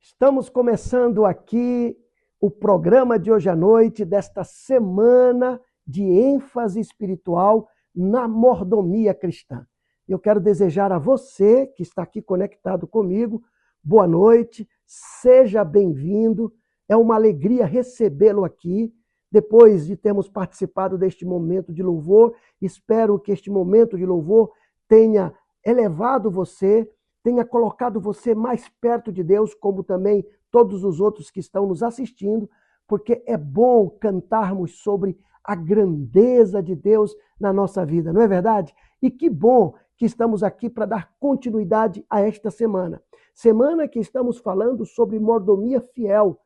Estamos começando aqui o programa de hoje à noite, desta semana de ênfase espiritual na mordomia cristã. Eu quero desejar a você que está aqui conectado comigo, boa noite, seja bem-vindo. É uma alegria recebê-lo aqui, depois de termos participado deste momento de louvor. Espero que este momento de louvor tenha elevado você, tenha colocado você mais perto de Deus, como também todos os outros que estão nos assistindo, porque é bom cantarmos sobre a grandeza de Deus na nossa vida, não é verdade? E que bom que estamos aqui para dar continuidade a esta semana. Semana que estamos falando sobre mordomia fiel.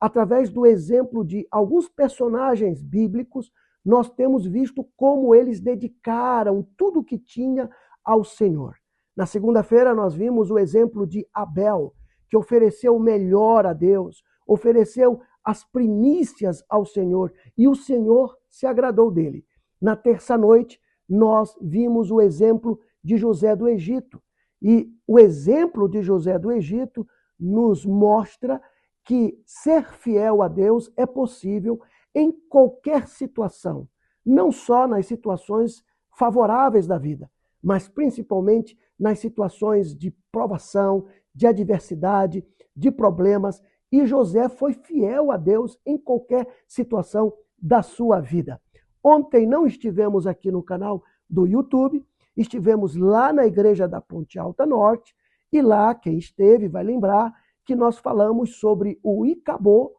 Através do exemplo de alguns personagens bíblicos, nós temos visto como eles dedicaram tudo o que tinha ao Senhor. Na segunda-feira nós vimos o exemplo de Abel, que ofereceu o melhor a Deus, ofereceu as primícias ao Senhor, e o Senhor se agradou dele. Na terça-noite nós vimos o exemplo de José do Egito, e o exemplo de José do Egito nos mostra que ser fiel a Deus é possível em qualquer situação, não só nas situações favoráveis da vida, mas principalmente nas situações de provação, de adversidade, de problemas. E José foi fiel a Deus em qualquer situação da sua vida. Ontem não estivemos aqui no canal do YouTube, estivemos lá na Igreja da Ponte Alta Norte, e lá, quem esteve vai lembrar que nós falamos sobre o Icabô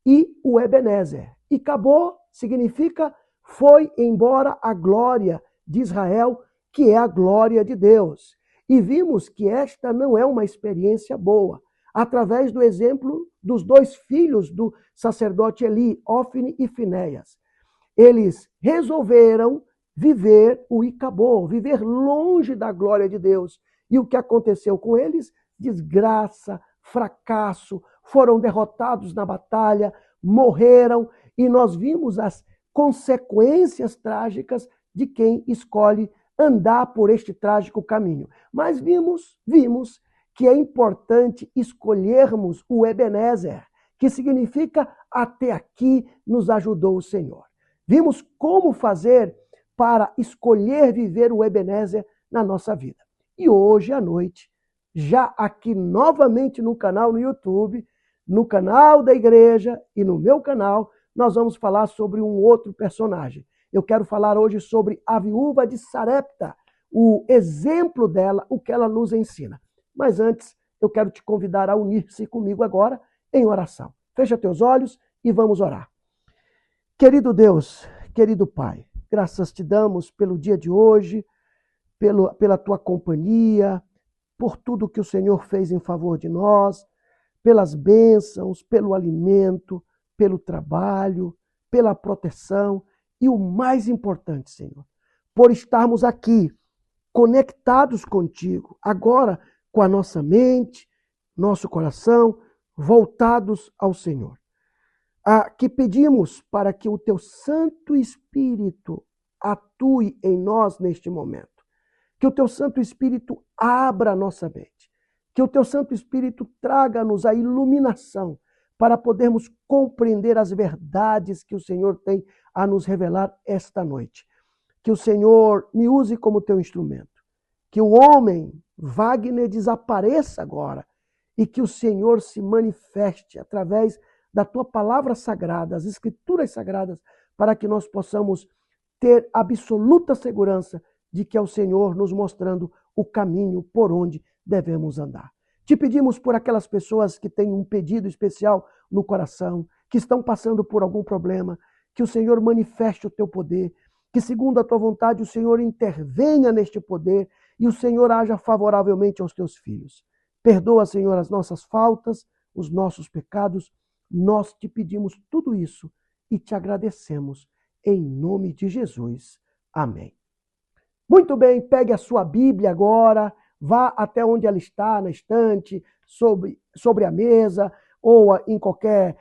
e o Ebenezer. Icabô significa foi embora a glória de Israel, que é a glória de Deus. E vimos que esta não é uma experiência boa, através do exemplo dos dois filhos do sacerdote Eli, Ofni e Finéias. Eles resolveram viver o Icabô, viver longe da glória de Deus. E o que aconteceu com eles? Desgraça, fracasso, foram derrotados na batalha, morreram, e nós vimos as consequências trágicas de quem escolhe andar por este trágico caminho. Mas vimos que é importante escolhermos o Ebenezer, que significa até aqui nos ajudou o Senhor. Vimos como fazer para escolher viver o Ebenezer na nossa vida. E hoje à noite, já aqui novamente no canal no YouTube, no canal da igreja e no meu canal, nós vamos falar sobre um outro personagem. Eu quero falar hoje sobre a viúva de Sarepta, o exemplo dela, o que ela nos ensina. Mas antes, eu quero te convidar a unir-se comigo agora em oração. Fecha teus olhos e vamos orar. Querido Deus, querido Pai, graças te damos pelo dia de hoje, pela tua companhia, por tudo que o Senhor fez em favor de nós, pelas bênçãos, pelo alimento, pelo trabalho, pela proteção e o mais importante, Senhor, por estarmos aqui conectados contigo, agora com a nossa mente, nosso coração, voltados ao Senhor. Que pedimos para que o teu Santo Espírito atue em nós neste momento. Que o teu Santo Espírito abra a nossa mente. Que o teu Santo Espírito traga-nos a iluminação para podermos compreender as verdades que o Senhor tem a nos revelar esta noite. Que o Senhor me use como teu instrumento. Que o homem, Wagner, desapareça agora e que o Senhor se manifeste através da tua palavra sagrada, as escrituras sagradas, para que nós possamos ter absoluta segurança de que é o Senhor nos mostrando o caminho por onde devemos andar. Te pedimos por aquelas pessoas que têm um pedido especial no coração, que estão passando por algum problema, que o Senhor manifeste o teu poder, que segundo a tua vontade o Senhor intervenha neste poder e o Senhor haja favoravelmente aos teus filhos. Perdoa, Senhor, as nossas faltas, os nossos pecados. Nós te pedimos tudo isso e te agradecemos em nome de Jesus. Amém. Muito bem, pegue a sua Bíblia agora, vá até onde ela está, na estante, sobre a mesa ou em qualquer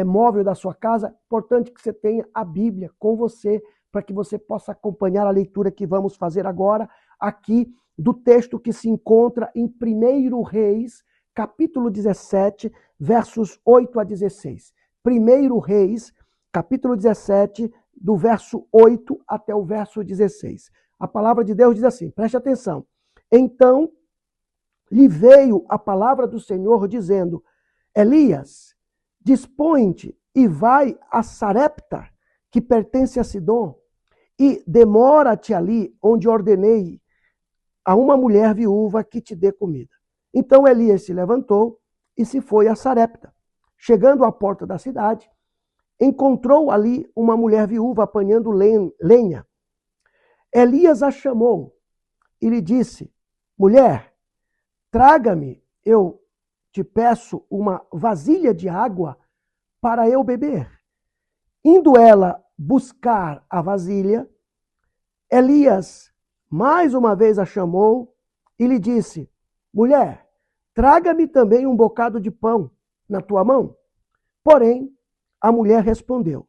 móvel da sua casa. Importante que você tenha a Bíblia com você para que você possa acompanhar a leitura que vamos fazer agora aqui do texto que se encontra em 1 Reis, capítulo 17, versos 8 a 16. 1 Reis, capítulo 17, do verso 8 até o verso 16. A palavra de Deus diz assim, preste atenção. Então lhe veio a palavra do Senhor dizendo, Elias, dispõe-te e vai a Sarepta, que pertence a Sidom, e demora-te ali, onde ordenei a uma mulher viúva que te dê comida. Então Elias se levantou e se foi a Sarepta. Chegando à porta da cidade, encontrou ali uma mulher viúva apanhando lenha. Elias a chamou e lhe disse, mulher, traga-me, eu te peço uma vasilha de água para eu beber. Indo ela buscar a vasilha, Elias mais uma vez a chamou e lhe disse, mulher, traga-me também um bocado de pão na tua mão. Porém, a mulher respondeu,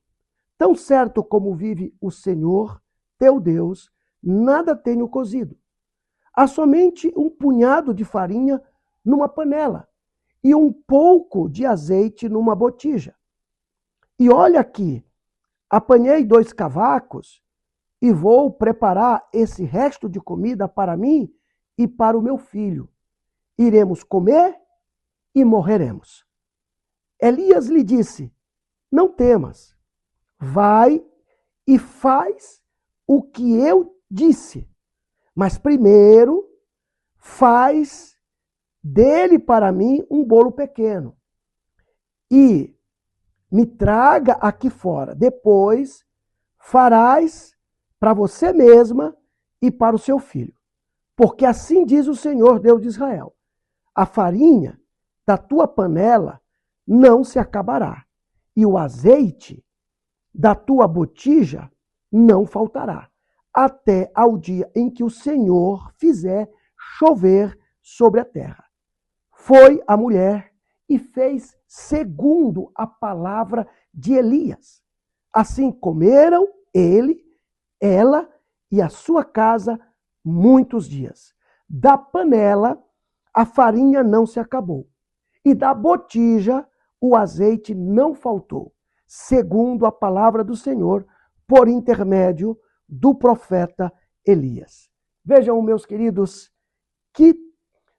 tão certo como vive o Senhor, teu Deus, nada tenho cozido. Há somente um punhado de farinha numa panela e um pouco de azeite numa botija. E olha aqui, apanhei 2 cavacos e vou preparar esse resto de comida para mim e para o meu filho. Iremos comer e morreremos. Elias lhe disse, não temas, vai e faz o que eu disse, mas primeiro faz dele para mim um bolo pequeno e me traga aqui fora. Depois farás para você mesma e para o seu filho. Porque assim diz o Senhor, Deus de Israel, a farinha da tua panela não se acabará, e o azeite da tua botija não faltará, até ao dia em que o Senhor fizer chover sobre a terra. Foi a mulher e fez segundo a palavra de Elias. Assim comeram ela e a sua casa muitos dias. Da panela a farinha não se acabou, e da botija o azeite não faltou, segundo a palavra do Senhor, por intermédio do profeta Elias. Vejam, meus queridos, que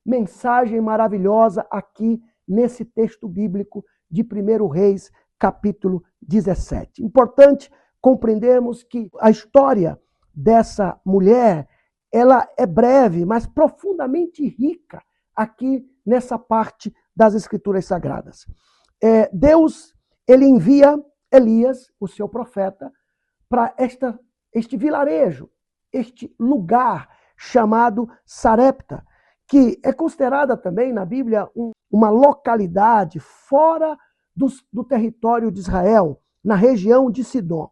mensagem maravilhosa aqui nesse texto bíblico de 1 Reis, capítulo 17. Importante compreendermos que a história dessa mulher, ela é breve, mas profundamente rica aqui nessa parte das Escrituras Sagradas. Deus, ele envia Elias, o seu profeta, para este vilarejo, este lugar chamado Sarepta, que é considerada também na Bíblia uma localidade fora do território de Israel, na região de Sidom.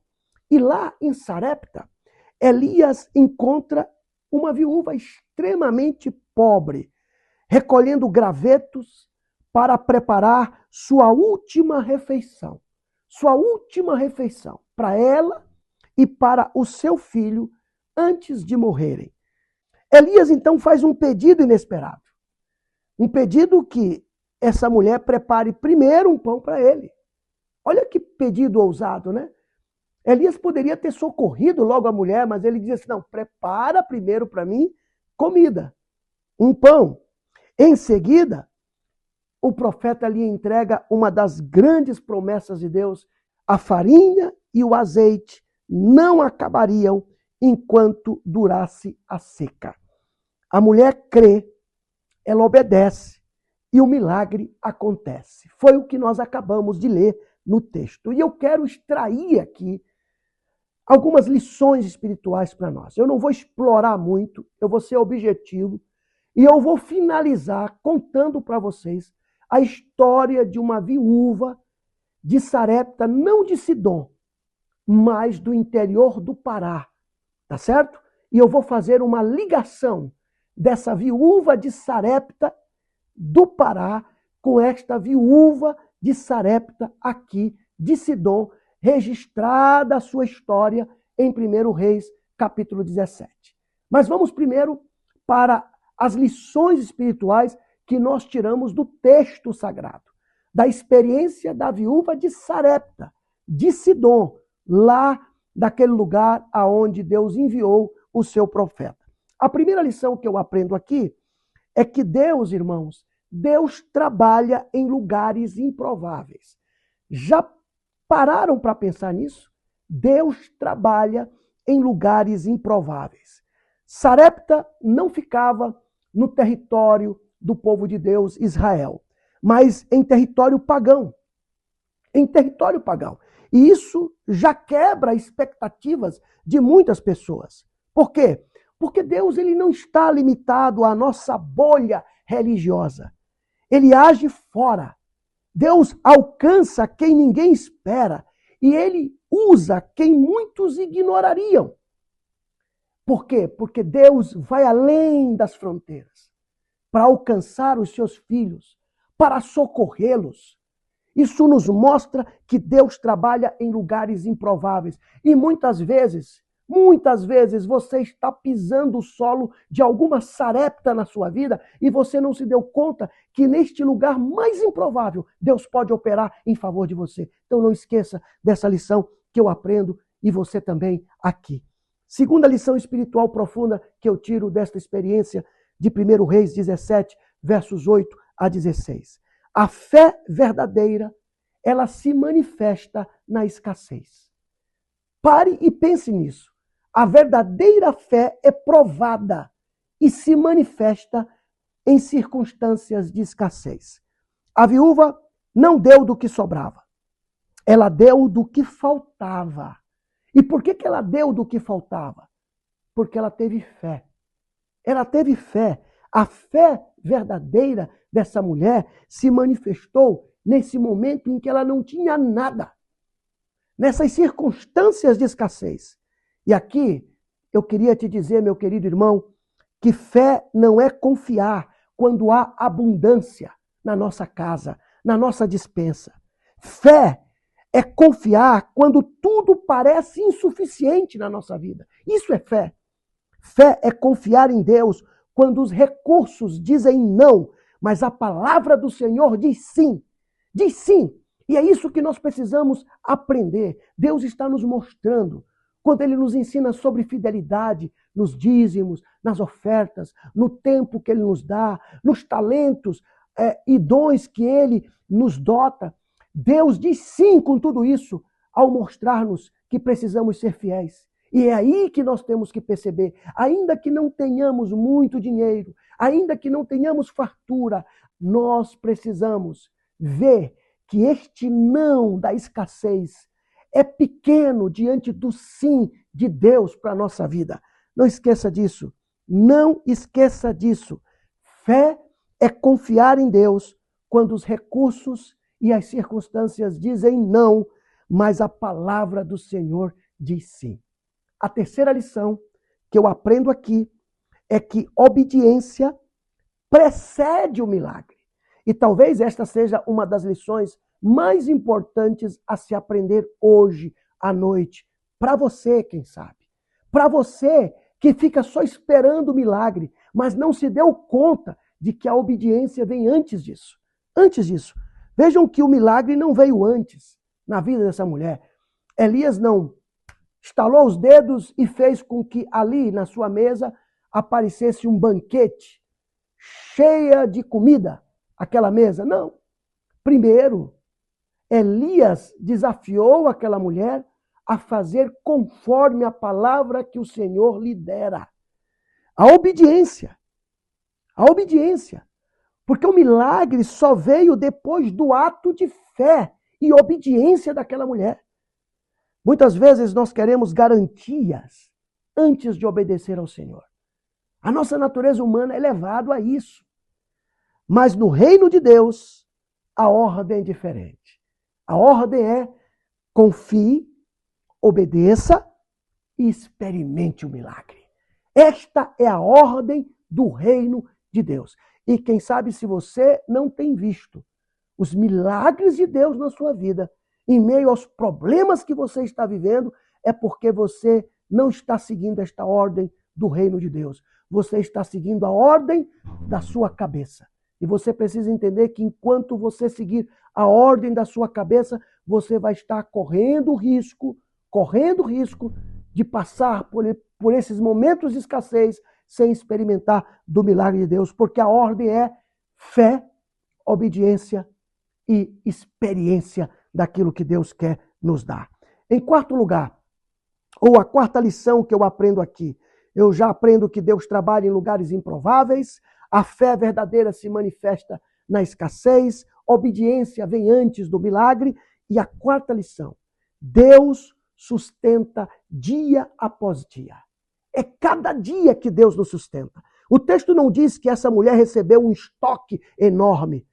E lá em Sarepta, Elias encontra uma viúva extremamente pobre, recolhendo gravetos para preparar sua última refeição. Sua última refeição para ela e para o seu filho antes de morrerem. Elias então faz um pedido inesperado. Um pedido que essa mulher prepare primeiro um pão para ele. Olha que pedido ousado, né? Elias poderia ter socorrido logo a mulher, mas ele diz assim, não, prepara primeiro para mim comida, um pão. Em seguida, o profeta lhe entrega uma das grandes promessas de Deus. A farinha e o azeite não acabariam enquanto durasse a seca. A mulher crê, ela obedece e o milagre acontece. Foi o que nós acabamos de ler no texto. E eu quero extrair aqui algumas lições espirituais para nós. Eu não vou explorar muito, eu vou ser objetivo e eu vou finalizar contando para vocês a história de uma viúva de Sarepta, não de Sidom, mas do interior do Pará, tá certo? E eu vou fazer uma ligação dessa viúva de Sarepta do Pará com esta viúva de Sarepta aqui de Sidom, registrada a sua história em 1 Reis, capítulo 17. Mas vamos primeiro para as lições espirituais que nós tiramos do texto sagrado, da experiência da viúva de Sarepta, de Sidom, lá daquele lugar aonde Deus enviou o seu profeta. A primeira lição que eu aprendo aqui é que Deus, irmãos, Deus trabalha em lugares improváveis. Já pararam para pensar nisso? Deus trabalha em lugares improváveis. Sarepta não ficava no território do povo de Deus, Israel, mas em território pagão. Em território pagão. E isso já quebra expectativas de muitas pessoas. Por quê? Porque Deus ele não está limitado à nossa bolha religiosa. Ele age fora. Deus alcança quem ninguém espera. E ele usa quem muitos ignorariam. Por quê? Porque Deus vai além das fronteiras para alcançar os seus filhos, para socorrê-los. Isso nos mostra que Deus trabalha em lugares improváveis. E muitas vezes você está pisando o solo de alguma Sarepta na sua vida e você não se deu conta que neste lugar mais improvável Deus pode operar em favor de você. Então não esqueça dessa lição que eu aprendo e você também aqui. Segunda lição espiritual profunda que eu tiro desta experiência de 1 Reis 17, versos 8 a 16. A fé verdadeira, ela se manifesta na escassez. Pare e pense nisso. A verdadeira fé é provada e se manifesta em circunstâncias de escassez. A viúva não deu do que sobrava. Ela deu do que faltava. E por que ela deu do que faltava? Porque ela teve fé. Ela teve fé. A fé verdadeira dessa mulher se manifestou nesse momento em que ela não tinha nada. Nessas circunstâncias de escassez. E aqui eu queria te dizer, meu querido irmão, que fé não é confiar quando há abundância na nossa casa, na nossa despensa. Fé é confiar quando tudo parece insuficiente na nossa vida. Isso é fé. Fé é confiar em Deus quando os recursos dizem não, mas a palavra do Senhor diz sim. Diz sim. E é isso que nós precisamos aprender. Deus está nos mostrando. Quando Ele nos ensina sobre fidelidade, nos dízimos, nas ofertas, no tempo que Ele nos dá, nos talentos e dons que Ele nos dota, Deus diz sim com tudo isso ao mostrar-nos que precisamos ser fiéis. E é aí que nós temos que perceber, ainda que não tenhamos muito dinheiro, ainda que não tenhamos fartura, nós precisamos ver que este não da escassez é pequeno diante do sim de Deus para a nossa vida. Não esqueça disso. Não esqueça disso. Fé é confiar em Deus quando os recursos e as circunstâncias dizem não, mas a palavra do Senhor diz sim. A terceira lição que eu aprendo aqui é que obediência precede o milagre. E talvez esta seja uma das lições mais importantes a se aprender hoje à noite. Para você, quem sabe. Para você que fica só esperando o milagre, mas não se deu conta de que a obediência vem antes disso. Antes disso. Vejam que o milagre não veio antes na vida dessa mulher. Elias não estalou os dedos e fez com que ali na sua mesa aparecesse um banquete cheia de comida, aquela mesa. Não. Primeiro, Elias desafiou aquela mulher a fazer conforme a palavra que o Senhor lhe dera. A obediência. A obediência. Porque o milagre só veio depois do ato de fé e obediência daquela mulher. Muitas vezes nós queremos garantias antes de obedecer ao Senhor. A nossa natureza humana é levada a isso. Mas no reino de Deus, a ordem é diferente. A ordem é confie, obedeça e experimente o milagre. Esta é a ordem do reino de Deus. E quem sabe se você não tem visto os milagres de Deus na sua vida, em meio aos problemas que você está vivendo, é porque você não está seguindo esta ordem do reino de Deus. Você está seguindo a ordem da sua cabeça. E você precisa entender que enquanto você seguir a ordem da sua cabeça, você vai estar correndo risco de passar por esses momentos de escassez sem experimentar do milagre de Deus, porque a ordem é fé, obediência e experiência daquilo que Deus quer nos dar. Em quarto lugar, ou a quarta lição que eu aprendo aqui, eu já aprendo que Deus trabalha em lugares improváveis, a fé verdadeira se manifesta na escassez, obediência vem antes do milagre, e a quarta lição, Deus sustenta dia após dia. É cada dia que Deus nos sustenta. O texto não diz que essa mulher recebeu um estoque enorme,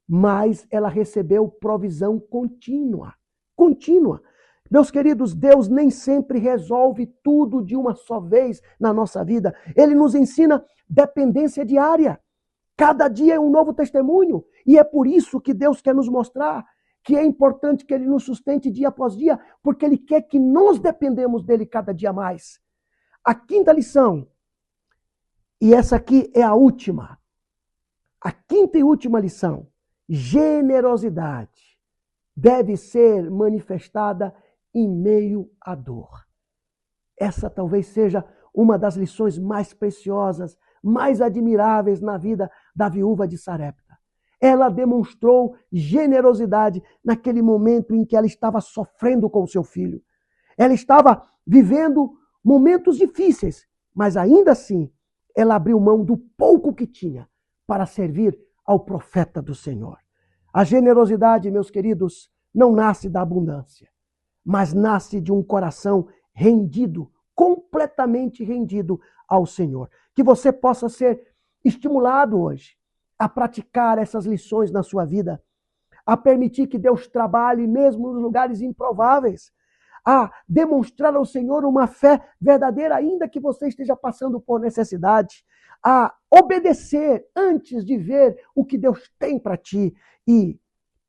mas ela recebeu provisão contínua. Contínua. Meus queridos, Deus nem sempre resolve tudo de uma só vez na nossa vida. Ele nos ensina dependência diária. Cada dia é um novo testemunho. E é por isso que Deus quer nos mostrar que é importante que Ele nos sustente dia após dia, porque Ele quer que nós dependemos dEle cada dia mais. A quinta lição, e essa aqui é a última. A quinta e última lição. Generosidade deve ser manifestada em meio à dor. Essa talvez seja uma das lições mais preciosas, mais admiráveis na vida da viúva de Sarepta. Ela demonstrou generosidade naquele momento em que ela estava sofrendo com o seu filho. Ela estava vivendo momentos difíceis, mas ainda assim ela abriu mão do pouco que tinha para servir ao profeta do Senhor. A generosidade, meus queridos, não nasce da abundância, mas nasce de um coração rendido, completamente rendido ao Senhor. Que você possa ser estimulado hoje a praticar essas lições na sua vida, a permitir que Deus trabalhe mesmo nos lugares improváveis, a demonstrar ao Senhor uma fé verdadeira, ainda que você esteja passando por necessidade, a obedecer antes de ver o que Deus tem para ti e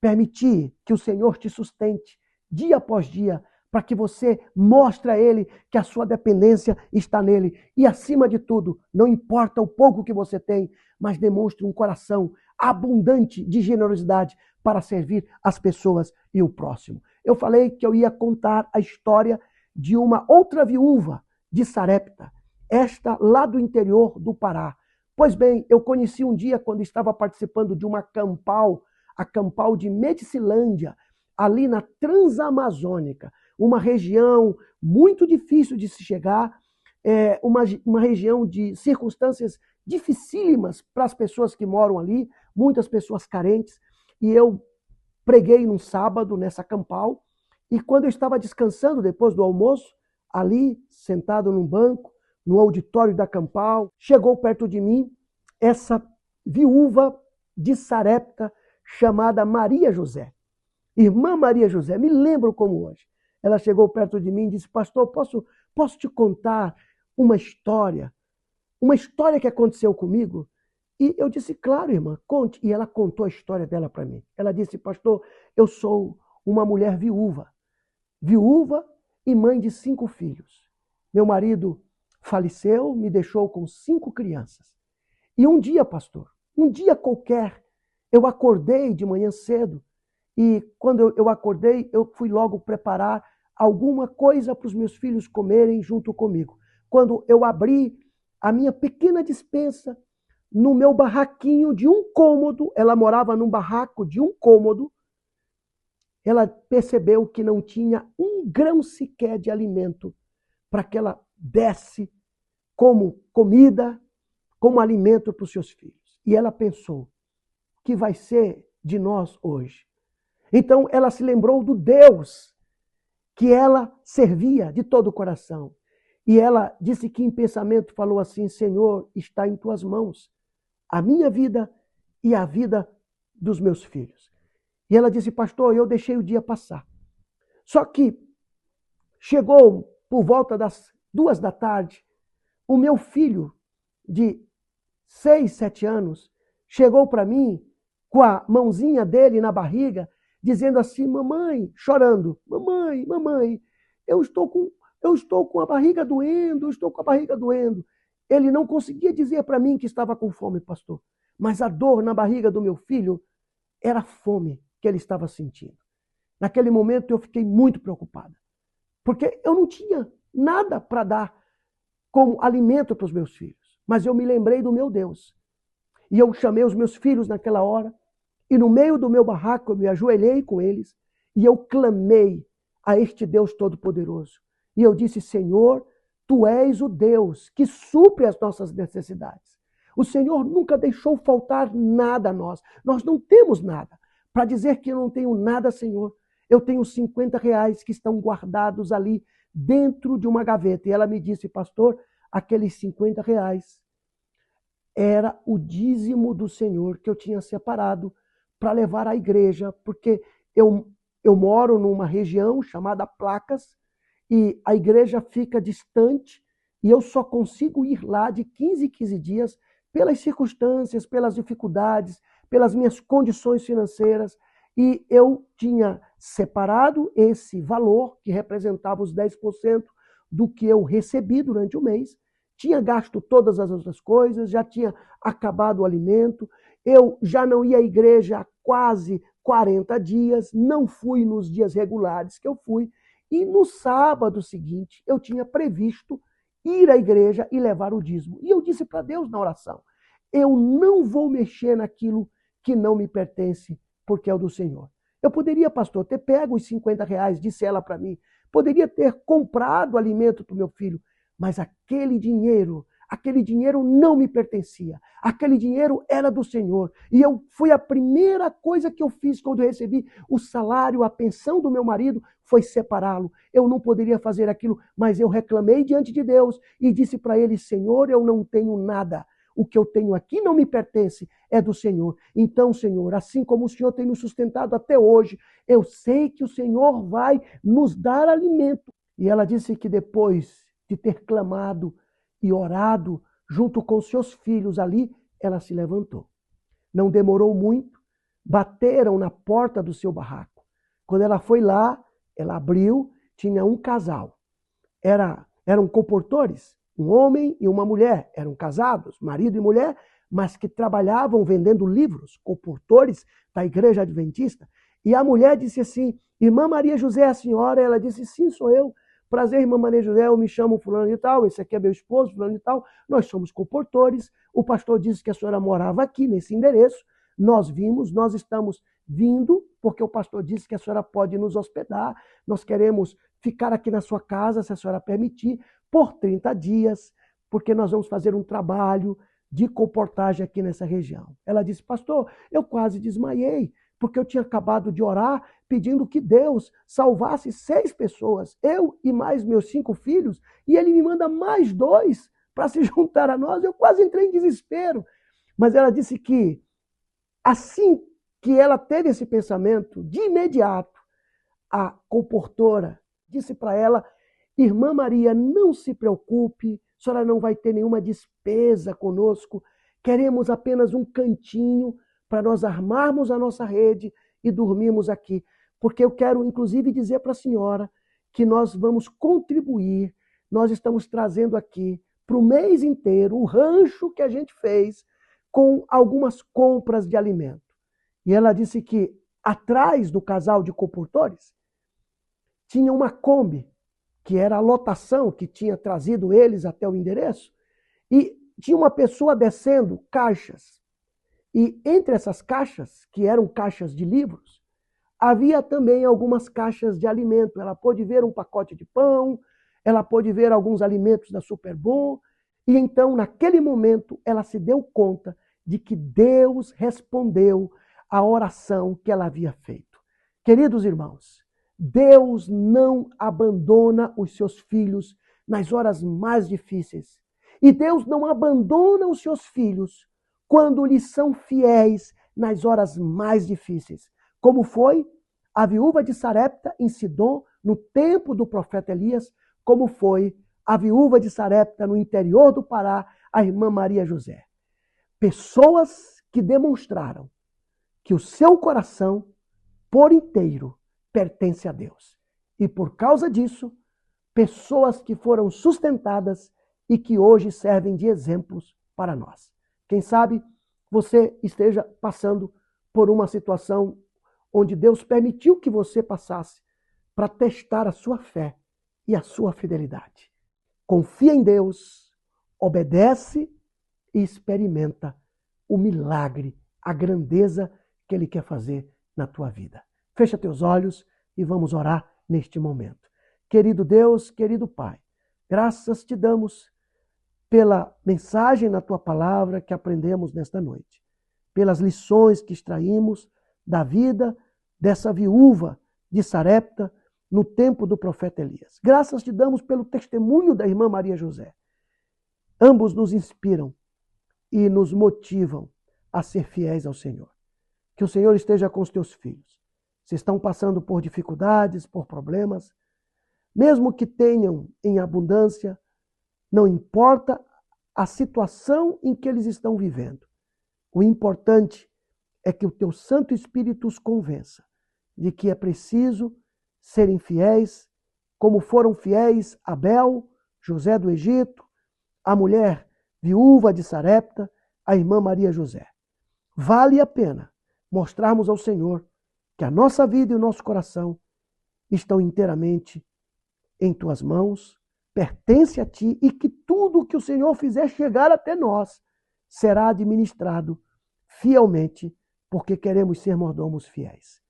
permitir que o Senhor te sustente dia após dia, para que você mostre a Ele que a sua dependência está nele. E acima de tudo, não importa o pouco que você tem, mas demonstre um coração abundante de generosidade para servir as pessoas e o próximo. Eu falei que eu ia contar a história de uma outra viúva de Sarepta, esta lá do interior do Pará. Pois bem, eu conheci um dia quando estava participando de uma acampal, a acampal de Medicilândia, ali na Transamazônica, uma região muito difícil de se chegar, uma região de circunstâncias dificílimas para as pessoas que moram ali, muitas pessoas carentes, e eu preguei num sábado nessa acampal, e quando eu estava descansando depois do almoço, ali, sentado num banco, no auditório da acampal, chegou perto de mim essa viúva de Sarepta, chamada Maria José. Irmã Maria José, me lembro como hoje. Ela chegou perto de mim e disse, pastor, posso te contar uma história que aconteceu comigo? E eu disse, claro, irmã, conte. E ela contou a história dela para mim. Ela disse, pastor, eu sou uma mulher viúva e mãe de 5 filhos. Meu marido faleceu, me deixou com 5 crianças. E um dia, pastor, um dia qualquer, eu acordei de manhã cedo, e quando eu acordei, eu fui logo preparar alguma coisa para os meus filhos comerem junto comigo. Quando eu abri a minha pequena despensa, no meu barraquinho de um cômodo, ela morava num barraco de um cômodo, ela percebeu que não tinha um grão sequer de alimento para que ela desse como comida, como alimento para os seus filhos. E ela pensou, o que vai ser de nós hoje? Então ela se lembrou do Deus que ela servia de todo o coração. E ela disse que em pensamento falou assim, Senhor, está em tuas mãos a minha vida e a vida dos meus filhos. E ela disse, pastor, eu deixei o dia passar. Só que chegou por volta das 2 da tarde, o meu filho de 6, 7 anos chegou para mim com a mãozinha dele na barriga, dizendo assim, mamãe, chorando, mamãe, eu estou com a barriga doendo, Ele não conseguia dizer para mim que estava com fome, pastor, mas a dor na barriga do meu filho era a fome que ele estava sentindo. Naquele momento eu fiquei muito preocupada, porque eu não tinha nada para dar como alimento para os meus filhos. Mas eu me lembrei do meu Deus. E eu chamei os meus filhos naquela hora, e no meio do meu barraco eu me ajoelhei com eles, e eu clamei a este Deus Todo-Poderoso. E eu disse: Senhor, Tu és o Deus que supre as nossas necessidades. O Senhor nunca deixou faltar nada a nós. Nós não temos nada. Para dizer que eu não tenho nada, Senhor, eu tenho R$ 50 que estão guardados ali dentro de uma gaveta. E ela me disse: pastor, aqueles R$ 50 era o dízimo do Senhor que eu tinha separado para levar à igreja, porque eu moro numa região chamada Placas, e a igreja fica distante, e eu só consigo ir lá de 15 em 15 dias pelas circunstâncias, pelas dificuldades, pelas minhas condições financeiras, e eu tinha separado esse valor, que representava os 10% do que eu recebi durante o mês, tinha gasto todas as outras coisas, já tinha acabado o alimento, eu já não ia à igreja há quase 40 dias, não fui nos dias regulares que eu fui, e no sábado seguinte eu tinha previsto ir à igreja e levar o dízimo. E eu disse para Deus na oração: eu não vou mexer naquilo que não me pertence, porque é o do Senhor. Eu poderia, pastor, ter pego os R$ 50, disse ela para mim, poderia ter comprado alimento para o meu filho, mas aquele dinheiro não me pertencia. Aquele dinheiro era do Senhor. E foi a primeira coisa que eu fiz quando eu recebi o salário, a pensão do meu marido, foi separá-lo. Eu não poderia fazer aquilo, mas eu reclamei diante de Deus e disse para ele: Senhor, eu não tenho nada. O que eu tenho aqui não me pertence, é do Senhor. Então, Senhor, assim como o Senhor tem nos sustentado até hoje, eu sei que o Senhor vai nos dar alimento. E ela disse que depois de ter clamado e orado junto com seus filhos ali, ela se levantou. Não demorou muito, bateram na porta do seu barraco. Quando ela foi lá, ela abriu, tinha um casal. Eram comportores, um homem e uma mulher, eram casados, marido e mulher, mas que trabalhavam vendendo livros, comportores da Igreja Adventista. E a mulher disse assim: Irmã Maria José, a senhora? Ela disse: sim, sou eu. Prazer, irmã Maria José, eu me chamo fulano de tal, esse aqui é meu esposo, fulano de tal, nós somos comportores, o pastor disse que a senhora morava aqui, nesse endereço, nós vimos, nós estamos vindo, porque o pastor disse que a senhora pode nos hospedar, nós queremos ficar aqui na sua casa, se a senhora permitir, por 30 dias, porque nós vamos fazer um trabalho de comportagem aqui nessa região. Ela disse: pastor, eu quase desmaiei, porque eu tinha acabado de orar pedindo que Deus salvasse 6 pessoas, eu e mais meus 5 filhos, e ele me manda mais 2 para se juntar a nós. Eu quase entrei em desespero. Mas ela disse que assim que ela teve esse pensamento, de imediato, a comportora disse para ela: Irmã Maria, não se preocupe, a senhora não vai ter nenhuma despesa conosco, queremos apenas um cantinho para nós armarmos a nossa rede e dormirmos aqui. Porque eu quero, inclusive, dizer para a senhora que nós vamos contribuir, nós estamos trazendo aqui para o mês inteiro o rancho que a gente fez com algumas compras de alimento. E ela disse que atrás do casal de comportores tinha uma Kombi, que era a lotação que tinha trazido eles até o endereço, e tinha uma pessoa descendo caixas. E entre essas caixas, que eram caixas de livros, havia também algumas caixas de alimento. Ela pôde ver um pacote de pão, ela pôde ver alguns alimentos da Superbom, e então, naquele momento, ela se deu conta de que Deus respondeu à oração que ela havia feito. Queridos irmãos, Deus não abandona os seus filhos nas horas mais difíceis. E Deus não abandona os seus filhos quando lhes são fiéis nas horas mais difíceis. Como foi a viúva de Sarepta em Sidom, no tempo do profeta Elias, como foi a viúva de Sarepta no interior do Pará, a irmã Maria José. Pessoas que demonstraram que o seu coração, por inteiro, pertence a Deus. E por causa disso, pessoas que foram sustentadas e que hoje servem de exemplos para nós. Quem sabe você esteja passando por uma situação onde Deus permitiu que você passasse para testar a sua fé e a sua fidelidade. Confia em Deus, obedece e experimenta o milagre, a grandeza que Ele quer fazer na tua vida. Fecha teus olhos e vamos orar neste momento. Querido Deus, querido Pai, graças te damos pela mensagem na tua palavra que aprendemos nesta noite, pelas lições que extraímos da vida dessa viúva de Sarepta no tempo do profeta Elias. Graças te damos pelo testemunho da irmã Maria José. Ambos nos inspiram e nos motivam a ser fiéis ao Senhor. Que o Senhor esteja com os teus filhos. Se estão passando por dificuldades, por problemas, mesmo que tenham em abundância, não importa a situação em que eles estão vivendo. O importante é que o teu Santo Espírito os convença de que é preciso serem fiéis, como foram fiéis Abel, José do Egito, a mulher viúva de Sarepta, a irmã Maria José. Vale a pena mostrarmos ao Senhor que a nossa vida e o nosso coração estão inteiramente em tuas mãos, pertence a ti e que tudo que o Senhor fizer chegar até nós será administrado fielmente, porque queremos ser mordomos fiéis.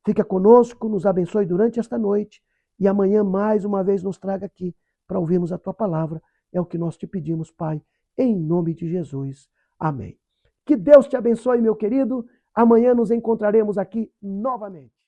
Fica conosco, nos abençoe durante esta noite e amanhã mais uma vez nos traga aqui para ouvirmos a tua palavra. É o que nós te pedimos, Pai, em nome de Jesus. Amém. Que Deus te abençoe, meu querido. Amanhã nos encontraremos aqui novamente.